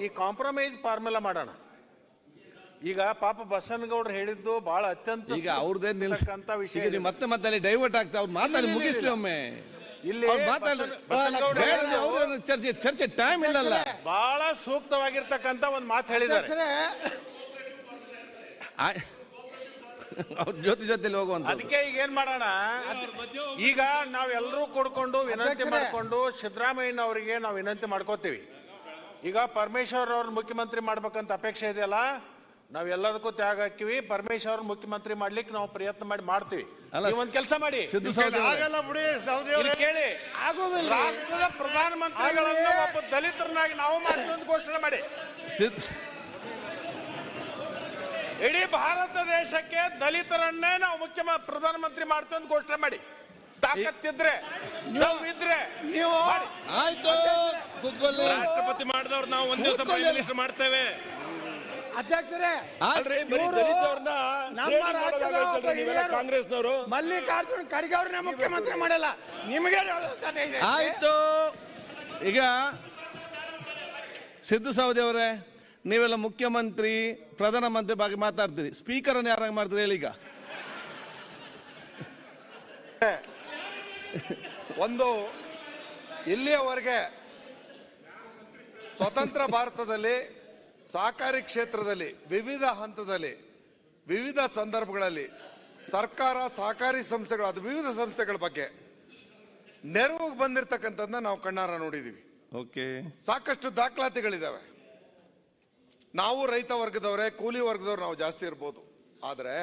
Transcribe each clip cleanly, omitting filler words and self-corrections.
ಈ compromise formula ಮಾಡೋಣ. ಈಗ ಪಾಪ ಬಸನಗೌಡರು ಹೇಳಿದ್ದು ಬಹಳ ಅತ್ಯಂತ ಈಗ ಅವ್ರದೇ ನಿಲ್ತಕ್ಕಂತ ವಿಷಯ. ಮತ್ತೆ ಮತ್ತೆ ಅಲ್ಲಿ ಡೈವರ್ಟ್ ಆಗ್ತಾ ಅವ್ರು ಮಾತಾಡಿ ಮುಗಿಸ್ಲಿ ಒಮ್ಮೆ. ಇಲ್ಲಿ ಚರ್ಚೆ ಟೈಮ್ ಇಲ್ಲಲ್ಲ. ಬಹಳ ಸೂಕ್ತವಾಗಿರ್ತಕ್ಕಂತ ಒಂದು ಮಾತು ಹೇಳಿದ್ದಾರೆ. ಅವ್ರ ಜೊತೆಲಿ ಹೋಗುವಂತ. ಅದಕ್ಕೆ ಈಗ ಏನ್ ಮಾಡೋಣ, ಈಗ ನಾವೆಲ್ಲರೂ ಕೂಡ್ಕೊಂಡು ವಿನಂತಿ ಮಾಡ್ಕೊಂಡು ಸಿದ್ದರಾಮಯ್ಯನವರಿಗೆ ನಾವು ವಿನಂತಿ ಮಾಡ್ಕೋತೀವಿ. ಈಗ ಪರಮೇಶ್ವರ್ ಅವ್ರ ಮುಖ್ಯಮಂತ್ರಿ ಮಾಡ್ಬೇಕಂತ ಅಪೇಕ್ಷೆ ಇದೆಯಲ್ಲ, ನಾವೆಲ್ಲದಕ್ಕೂ ತ್ಯಾಗ ಹಾಕಿವಿ. ಪರಮೇಶ್ವರ್ ಮುಖ್ಯಮಂತ್ರಿ ಮಾಡ್ಲಿಕ್ಕೆ ನಾವು ಪ್ರಯತ್ನ ಮಾಡ್ತೀವಿ. ಒಂದ್ ಕೆಲಸ ಮಾಡಿ, ಕೇಳಿ, ರಾಷ್ಟ್ರದ ಪ್ರಧಾನಮಂತ್ರಿಗಳನ್ನ ಒಬ್ಬ ದಲಿತರನ್ನಾಗಿ ನಾವು ಮಾಡ್ತೀವಿ ಅಂತ ಘೋಷಣೆ ಮಾಡಿ. ಇಡೀ ಭಾರತ ದೇಶಕ್ಕೆ ದಲಿತರನ್ನೇ ನಾವು ಪ್ರಧಾನಮಂತ್ರಿ ಮಾಡ್ತೀವಿ ಅಂತ ಘೋಷಣೆ ಮಾಡಿ. ತಾಕತ್ತಿದ್ರೆ ಇದ್ರೆ ನೀವು ಆಯ್ತು. ರಾಷ್ಟ್ರಪತಿ ಮಾಡಿದವ್ರು ನಾವು ಒಂದ್ ದಿವಸ ಪ್ರೈಮ್ ಮಿನಿಸ್ಟರ್ ಮಾಡ್ತೇವೆ. ಅಧ್ಯಕ್ಷರೇ, ಕಾಂಗ್ರೆಸ್ನವರು ಮಲ್ಲಿಕಾರ್ಜುನ್ ಖರ್ಗೆ ಅವ್ರನ್ನ ಮುಖ್ಯಮಂತ್ರಿ ಮಾಡಲ್ಲ. ನಿಮಗೆ ಆಯ್ತು. ಈಗ ಸಿದ್ದು ಸವದಿ ಅವರೇ, ನೀವೆಲ್ಲ ಮುಖ್ಯಮಂತ್ರಿ ಪ್ರಧಾನಮಂತ್ರಿ ಬಗ್ಗೆ ಮಾತಾಡ್ತೀರಿ, ಸ್ಪೀಕರ್ ಅನ್ನು ಯಾರಾಗ ಮಾಡ್ತೀರಿ ಹೇಳಿ. ಈಗ ಒಂದು ಇಲ್ಲಿಯವರೆಗೆ ಸ್ವತಂತ್ರ ಭಾರತದಲ್ಲಿ ಸಹಕಾರಿ ಕ್ಷೇತ್ರದಲ್ಲಿ ವಿವಿಧ ಹಂತದಲ್ಲಿ ವಿವಿಧ ಸಂದರ್ಭಗಳಲ್ಲಿ ಸರ್ಕಾರ ಸಹಕಾರಿ ಸಂಸ್ಥೆಗಳು ಅದು ವಿವಿಧ ಸಂಸ್ಥೆಗಳ ಬಗ್ಗೆ ನೆರವಿಗೆ ಬಂದಿರತಕ್ಕಂಥದ್ದನ್ನ ನಾವು ಕಣ್ಣಾರ ನೋಡಿದೀವಿ. ಓಕೆ, ಸಾಕಷ್ಟು ದಾಖಲಾತಿಗಳಿದಾವೆ. ನಾವು ರೈತ ವರ್ಗದವರೇ, ಕೂಲಿ ವರ್ಗದವ್ರು ನಾವು ಜಾಸ್ತಿ ಇರ್ಬೋದು, ಆದರೆ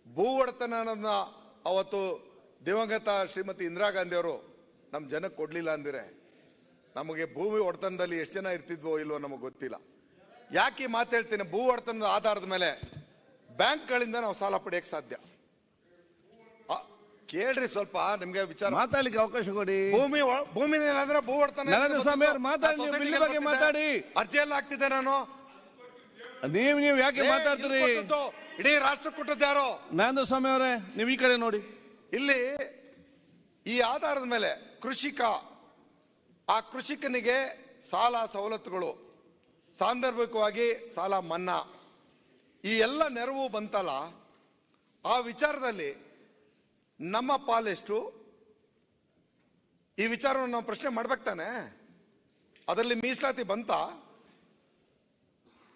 ಭೂ ಒಡೆತನನ ಅವತ್ತು ದಿವಂಗತ ಶ್ರೀಮತಿ ಇಂದಿರಾ ಗಾಂಧಿ ಅವರು ನಮ್ಮ ಜನಕ್ಕೆ ಕೊಡ್ಲಿಲ್ಲ ಅಂದಿರೆ ನಮಗೆ ಭೂಮಿ ಒಡೆತನದಲ್ಲಿ ಎಷ್ಟು ಜನ ಇರ್ತಿದ್ವೋ ಇಲ್ವೋ ನಮಗೆ ಗೊತ್ತಿಲ್ಲ. ಯಾಕೆ ಮಾತು ಹೇಳ್ತೀನಿ, ಭೂ ಒಡೆತನದ ಆಧಾರದ ಮೇಲೆ ಬ್ಯಾಂಕ್ಗಳಿಂದ ನಾವು ಸಾಲ ಪಡೆಯಕ್ಕೆ ಸಾಧ್ಯ. ಕೇಳ್ರಿ, ಸ್ವಲ್ಪ ನಿಮ್ಗೆ ವಿಚಾರ ಮಾತಾಡ್ಲಿಕ್ಕೆ ಅವಕಾಶ ಕೊಡಿ. ಭೂಮಿ ಏನಾದ್ರೆ ಭೂ ಒಡೆತನ ಮಾತಾಡಿ. ಅರ್ಜಿಯಲ್ಲಿ ಆಗ್ತಿದ್ದೆ ನಾನು. ನೀವು ಯಾಕೆ ಮಾತಾಡ್ತೀರಿ? ಇಡೀ ರಾಷ್ಟ್ರ ಕೊಟ್ಟದ್ದು ಯಾರೋ? ನಂದು ಸ್ವಾಮಿ ಅವರೇ, ನೀವು ಈ ಕಡೆ ನೋಡಿ. ಇಲ್ಲಿ ಈ ಆಧಾರದ ಮೇಲೆ ಆ ಕೃಷಿಕನಿಗೆ ಸಾಲ ಸವಲತ್ತುಗಳು, ಸಾಂದರ್ಭಿಕವಾಗಿ ಸಾಲ ಮನ್ನಾ, ಈ ಎಲ್ಲ ನೆರವು ಬಂತಲ್ಲ, ಆ ವಿಚಾರದಲ್ಲಿ ನಮ್ಮ ಪಾಲೆಷ್ಟು? ಈ ವಿಚಾರವನ್ನು ನಾವು ಪ್ರಶ್ನೆ ಮಾಡ್ಬೇಕು ತಾನೆ. ಅದರಲ್ಲಿ ಮೀಸಲಾತಿ ಬಂತ?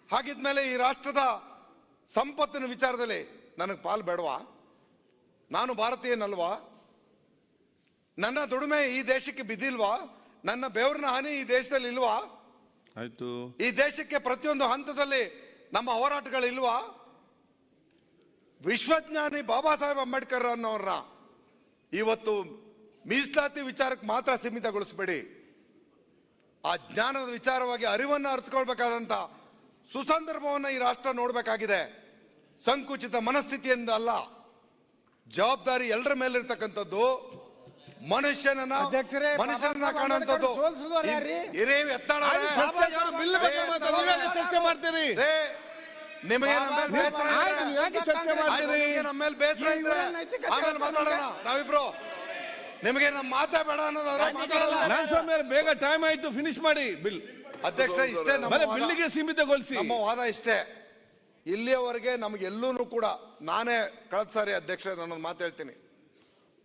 ಹಾಗಿದ್ಮೇಲೆ ಈ ರಾಷ್ಟ್ರದ ಸಂಪತ್ತಿನ ವಿಚಾರದಲ್ಲಿ ನನಗೆ ಪಾಲು ಬೇಡವಾ? ನಾನು ಭಾರತೀಯನಲ್ವಾ? ನನ್ನ ದುಡಿಮೆ ಈ ದೇಶಕ್ಕೆ ಬಿದ್ದಿಲ್ವಾ? ನನ್ನ ಬೆವರಿನ ಹಾನಿ ಈ ದೇಶದಲ್ಲಿ ಇಲ್ವಾ? ಆಯ್ತು. ಈ ದೇಶಕ್ಕೆ ಪ್ರತಿಯೊಂದು ಹಂತದಲ್ಲಿ ನಮ್ಮ ಹೋರಾಟಗಳಿಲ್ವಾ? ವಿಶ್ವಜ್ಞಾನಿ ಬಾಬಾ ಸಾಹೇಬ್ ಅಂಬೇಡ್ಕರ್ ಅನ್ನೋರನ್ನ ಇವತ್ತು ಮೀಸಲಾತಿ ವಿಚಾರಕ್ಕೆ ಮಾತ್ರ ಸೀಮಿತಗೊಳಿಸಬೇಡಿ. ಆ ಜ್ಞಾನದ ವಿಚಾರವಾಗಿ ಅರಿವನ್ನು ಅರ್ಥಕೊಳ್ಬೇಕಾದಂತ ಸುಸಂದರ್ಭವನ್ನು ಈ ರಾಷ್ಟ್ರ ನೋಡ್ಬೇಕಾಗಿದೆ. ಸಂಕುಚಿತ ಮನಸ್ಥಿತಿಯಿಂದ ಅಲ್ಲ, ಜವಾಬ್ದಾರಿ ಎಲ್ಲರ ಮೇಲಿರ್ತಕ್ಕಂಥದ್ದು. ಮನುಷ್ಯನನ್ನ ಕಾಣುವಂಥದ್ದು. ಚರ್ಚೆ ಮಾಡ್ತೀರಿ, ನಿಮಗೆ ಚರ್ಚೆ ಮಾಡ್ತೀರಿ, ನಮ್ಮ ಮೇಲೆ ಬೇಸರ ಇದ್ರೆ ಆಮೇಲೆ ಮಾತಾಡೋಣ ನಾವಿಬ್ರು. ನಿಮಗೆ ನಮ್ಮ ಮಾತಾಡಬೇಡ ಅನ್ನೋದಾದ್ರೆ ಮಾತಾಡಲ್ಲ. ನಾನು ಸ್ವಾಮಿ ಬೇಗ ಟೈಮ್ ಆಯ್ತು, ಫಿನಿಶ್ ಮಾಡಿ ಬಿಲ್. ಅಧ್ಯಕ್ಷ, ಇಷ್ಟೇ ಬಿಲ್ಲಿಗೆ ಸೀಮಿತಗೊಳಿಸಿ. ನಮ್ಮ ವಾದ ಇಷ್ಟೇ. ಇಲ್ಲಿಯವರೆಗೆ ನಮಗೆಲ್ಲೂ ಕೂಡ, ನಾನೇ ಕಳೆದ ಸಾರಿ ಅಧ್ಯಕ್ಷ ನಾನೊಂದು ಮಾತು ಹೇಳ್ತೀನಿ.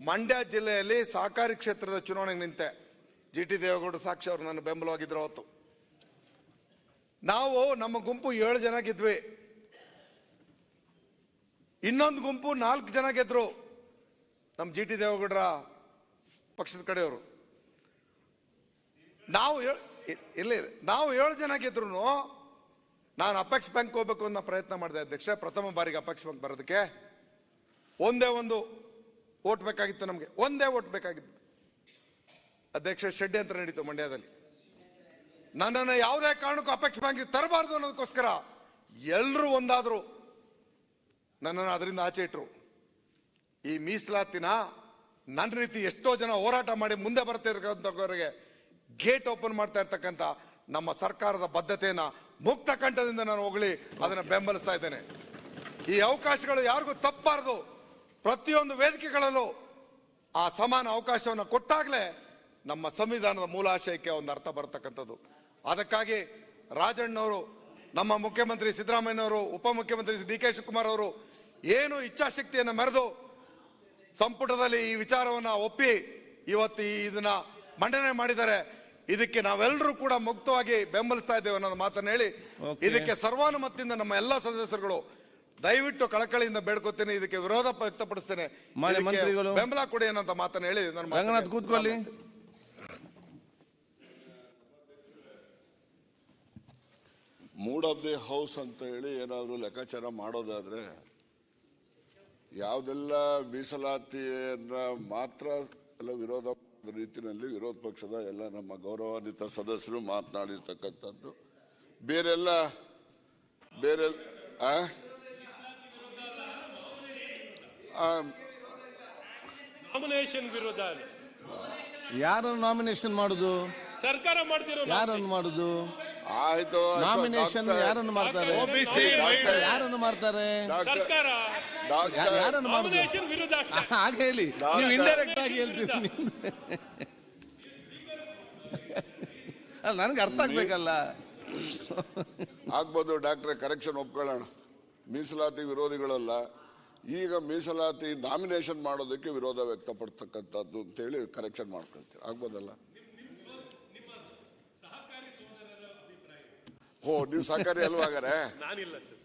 ಮಂಡ್ಯ ಜಿಲ್ಲೆಯಲ್ಲಿ ಸಹಕಾರಿ ಕ್ಷೇತ್ರದ ಚುನಾವಣೆಗೆ ನಿಂತೆ. GT ದೇವೇಗೌಡ ಸಾಕ್ಷಿ ಅವರು ನನ್ನ ಬೆಂಬಲವಾಗಿದ್ರು. ಅವತ್ತು ನಾವು ನಮ್ಮ ಗುಂಪು 7 ಜನ ಗೆದ್ವಿ, ಇನ್ನೊಂದು ಗುಂಪು 4 ಜನ ಗೆದ್ರು, ನಮ್ಮ GT ದೇವೇಗೌಡರ ಪಕ್ಷದ ಕಡೆಯವರು. ನಾವು 7 ಜನ ಗೆದ್ರು. ನಾನು ಅಪೆಕ್ಸ್ ಬ್ಯಾಂಕ್ ಹೋಗ್ಬೇಕು ಅನ್ನೋ ಪ್ರಯತ್ನ ಮಾಡಿದೆ ಅಧ್ಯಕ್ಷ. ಪ್ರಥಮ ಬಾರಿಗೆ ಅಪೆಕ್ಸ್ ಬ್ಯಾಂಕ್ ಬರೋದಕ್ಕೆ ಒಂದೇ ಒಂದು ಓಟ್ ಬೇಕಾಗಿತ್ತು, ನಮಗೆ ಒಂದೇ ಓಟ್ ಬೇಕಾಗಿತ್ತು ಅಧ್ಯಕ್ಷ. ಷಡ್ಯಂತ್ರ ನಡೀತು ಮಂಡ್ಯದಲ್ಲಿ. ನನ್ನನ್ನು ಯಾವುದೇ ಕಾರಣಕ್ಕೂ ಅಪೆಕ್ಸ್ ಬ್ಯಾಂಕ್ ತರಬಾರ್ದು ಅನ್ನೋದಕ್ಕೋಸ್ಕರ ಎಲ್ಲರೂ ಒಂದಾದ್ರು, ನನ್ನನ್ನು ಅದರಿಂದ ಆಚೆ ಇಟ್ರು. ಈ ಮೀಸಲಾತಿನ ನನ್ನ ರೀತಿ ಎಷ್ಟೋ ಜನ ಹೋರಾಟ ಮಾಡಿ ಮುಂದೆ ಬರ್ತಿರ್ತಕ್ಕಂಥವರಿಗೆ ಗೇಟ್ ಓಪನ್ ಮಾಡ್ತಾ ಇರ್ತಕ್ಕಂಥ ನಮ್ಮ ಸರ್ಕಾರದ ಬದ್ಧತೆಯನ್ನ ಮುಕ್ತ ಕಂಠದಿಂದ ನಾನು ಹೊಗಳಿ ಅದನ್ನು ಬೆಂಬಲಿಸ್ತಾ ಇದ್ದೇನೆ. ಈ ಅವಕಾಶಗಳು ಯಾರಿಗೂ ತಪ್ಪಬಾರದು. ಪ್ರತಿಯೊಂದು ವೇದಿಕೆಗಳಲ್ಲೂ ಆ ಸಮಾನ ಅವಕಾಶವನ್ನು ಕೊಟ್ಟಾಗಲೇ ನಮ್ಮ ಸಂವಿಧಾನದ ಮೂಲಾಶಯಕ್ಕೆ ಒಂದು ಅರ್ಥ ಬರತಕ್ಕಂಥದ್ದು. ಅದಕ್ಕಾಗಿ ರಾಜಣ್ಣವರು, ನಮ್ಮ ಮುಖ್ಯಮಂತ್ರಿ ಸಿದ್ದರಾಮಯ್ಯನವರು, ಉಪಮುಖ್ಯಮಂತ್ರಿ ಡಿ ಕೆ ಶಿವಕುಮಾರ್ ಅವರು ಏನು ಇಚ್ಛಾಶಕ್ತಿಯನ್ನು ಮೆರೆದು ಸಂಪುಟದಲ್ಲಿ ಈ ವಿಚಾರವನ್ನ ಒಪ್ಪಿ ಇವತ್ತು ಇದನ್ನ ಮಂಡನೆ ಮಾಡಿದ್ದಾರೆ. ಇದಕ್ಕೆ ನಾವೆಲ್ಲರೂ ಕೂಡ ಮುಕ್ತವಾಗಿ ಬೆಂಬಲಿಸ್ತಾ ಇದ್ದೇವೆ ಅನ್ನೋದು ಮಾತನ್ನು ಹೇಳಿ, ಇದಕ್ಕೆ ಸರ್ವಾನುಮತದಿಂದ ನಮ್ಮ ಎಲ್ಲ ಸದಸ್ಯರುಗಳು ದಯವಿಟ್ಟು ಕಳಕಳಿಯಿಂದ ಬೇಡ್ಕೊತೇನೆ, ಇದಕ್ಕೆ ವಿರೋಧ ವ್ಯಕ್ತಪಡಿಸ್ತೇನೆ, ಮಂತ್ರಿಗಳು ಬೆಂಬಲ ಕೊಡಿ ಅನ್ನೋ ಮಾತನ್ನು ಹೇಳಿ ರಂಗನಾಥ್ ಕೂತ್ಕೊಳ್ಳಿ. ಮೂಡ್ ಆಫ್ ದಿ ಹೌಸ್ ಅಂತ ಹೇಳಿ ಏನಾದರೂ ಲೆಕ್ಕಾಚಾರ ಮಾಡೋದಾದ್ರೆ ಯಾವುದೆಲ್ಲ ಮೀಸಲಾತಿಯನ್ನ ಮಾತ್ರ ಎಲ್ಲ ವಿರೋಧ ರೀತಿಯಲ್ಲಿ ವಿರೋಧ ಪಕ್ಷದ ಎಲ್ಲ ನಮ್ಮ ಗೌರವಾನ್ವಿತ ಸದಸ್ಯರು ಮಾತನಾಡಿರ್ತಕ್ಕಂಥದ್ದು, ಬೇರೆ ನಾಮಿನೇಷನ್ ವಿರೋಧ ಯಾರನ್ನು ನಾಮಿನೇಷನ್ ಮಾಡುದು? ಸರ್ಕಾರ ಮಾಡ್ತಿರೋ ಯಾರನ್ನು ಮಾಡುದು? ಆಯ್ತು, ನಾಮಿನೇಷನ್ ಯಾರನ್ನು ಮಾಡ್ತಾರೆ? ಯಾರನ್ನು ಮಾಡ್ತಾರೆ? ಸರ್ಕಾರ ಯಾರನ್ನು ಮಾಡುದು? ನಾಮಿನೇಷನ್ ವಿರೋಧ ಹಾಗೆ ಹೇಳಿ, ನೀವು ಇಂಡೈರೆಕ್ಟ್ ಆಗಿ ಹೇಳ್ತೀರಿ. ನನಗೆ ಅರ್ಥ ಆಗ್ಬೇಕಲ್ಲ. ಆಗ್ಬೋದು ಡಾಕ್ಟ್ರೆ, ಕರೆಕ್ಷನ್ ಒಪ್ಕೊಳ್ಳೋಣ. ಮೀಸಲಾತಿ ವಿರೋಧಿಗಳಲ್ಲ, ಈಗ ಮೀಸಲಾತಿ ನಾಮಿನೇಷನ್ ಮಾಡೋದಕ್ಕೆ ವಿರೋಧ ವ್ಯಕ್ತಪಡ್ತಕ್ಕಂಥದ್ದು ಅಂತೇಳಿ ಕರೆಕ್ಷನ್ ಮಾಡ್ಕೊಳ್ತೀವಿ. ಆಗ್ಬೋದಲ್ಲ? ಓ, ನೀವು ಸಹಕಾರಿ ಅಲ್ವಾಗಾರೆ? ನಾನಿಲ್ಲ ಸರ್.